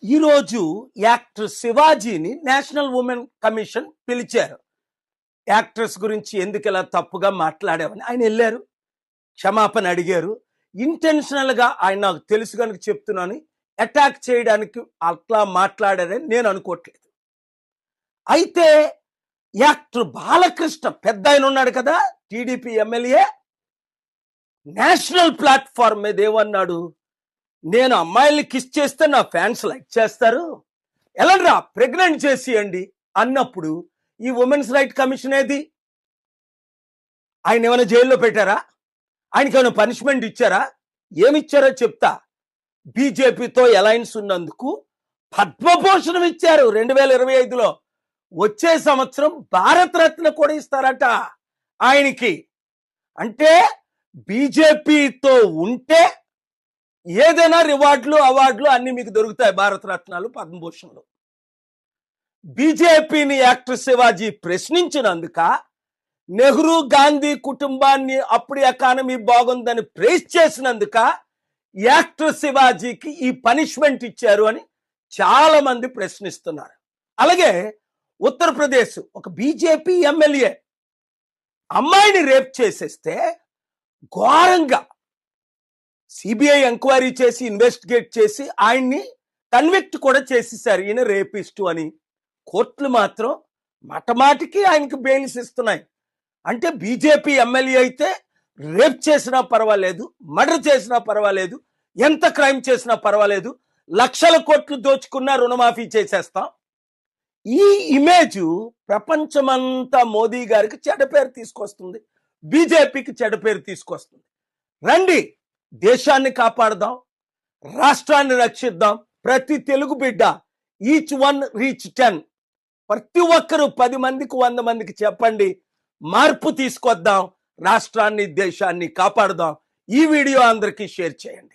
ఈరోజు actor శివాజీని national women commission పిలిచారు. Actress గురించి ఎందుకు ఇలా తప్పుగా మాట్లాడావని ఆయన వెళ్ళారు, క్షమాపణ అడిగారు. ఇంటెన్షనల్గా ఆయన నాకు తెలుసు కనుక చెప్తున్నాను, అటాక్ చేయడానికి అట్లా మాట్లాడారని నేను అనుకోవట్లేదు. అయితే యాక్టర్ బాలకృష్ణ పెద్ద ఆయన ఉన్నాడు కదా, టీడీపీ ఎమ్మెల్యే, నేషనల్ ప్లాట్ఫామ్ మీద ఏమన్నాడు, నేను అమ్మాయిల్ని కిస్ చేస్తే నా ఫ్యాన్స్ లైక్ చేస్తారు, ఎలాంటి ప్రెగ్నెంట్ చేసియండి అన్నప్పుడు ఈ ఉమెన్స్ రైట్ కమిషన్ ఏది? ఆయన ఏమైనా జైల్లో పెట్టారా? ఆయనకి ఏమైనా పనిష్మెంట్ ఇచ్చారా? ఏమిచ్చారో చెప్తా. బీజేపీతో అలయన్స్ ఉన్నందుకు పద్మభూషణం ఇచ్చారు 2025లో. వచ్చే సంవత్సరం భారతరత్న కూడా ఇస్తారట ఆయనకి. అంటే బీజేపీతో ఉంటే ఏదైనా రివార్డులు అవార్డులు అన్ని మీకు దొరుకుతాయి, భారతరత్నాలు పద్మభూషణలు. బీజేపీని యాక్టర్ శివాజీ ప్రశ్నించినందుక, నెహ్రూ గాంధీ కుటుంబాన్ని అప్పుడు ఎకానమీ బాగుందని ప్రైజ్ చేసినందుక యాక్టర్ శివాజీకి ఈ పనిష్మెంట్ ఇచ్చారు అని చాలా మంది ప్రశ్నిస్తున్నారు. అలాగే ఉత్తరప్రదేశ్ ఒక బీజేపీ ఎమ్మెల్యే అమ్మాయిని రేప్ చేసేస్తే ఘోరంగా సిబిఐ ఎంక్వైరీ చేసి ఇన్వెస్టిగేట్ చేసి ఆయన్ని కన్విక్ట్ కూడా చేసేసారు, ఈయన రేపిస్టు అని. కోర్టులు మాత్రం మాటమాటికి ఆయనకి బెయిల్స్ ఇస్తున్నాయి. అంటే బీజేపీ ఎమ్మెల్యే అయితే రేప్ చేసినా పర్వాలేదు, మర్డర్ చేసినా పర్వాలేదు, ఎంత క్రైమ్ చేసినా పర్వాలేదు, లక్షల కోట్లు దోచుకున్నా రుణమాఫీ చేసేస్తాం. ఈ ఇమేజ్ ప్రపంచమంతా మోదీ గారికి చెడ్డ పేరు తీసుకొస్తుంది, బీజేపీకి చెడ్డ పేరు తీసుకొస్తుంది. రండి, దేశాన్ని కాపాడదాం, రాష్ట్రాన్ని రక్షిద్దాం. ప్రతి తెలుగు బిడ్డ ఈచ్ వన్ రీచ్ 10, ప్రతి ఒక్కరూ 10 మందికి 100 మందికి చెప్పండి, మార్పు తీసుకొద్దాం, రాష్ట్రాన్ని దేశాన్ని కాపాడదాం. ఈ వీడియో అందరికీ షేర్ చేయండి.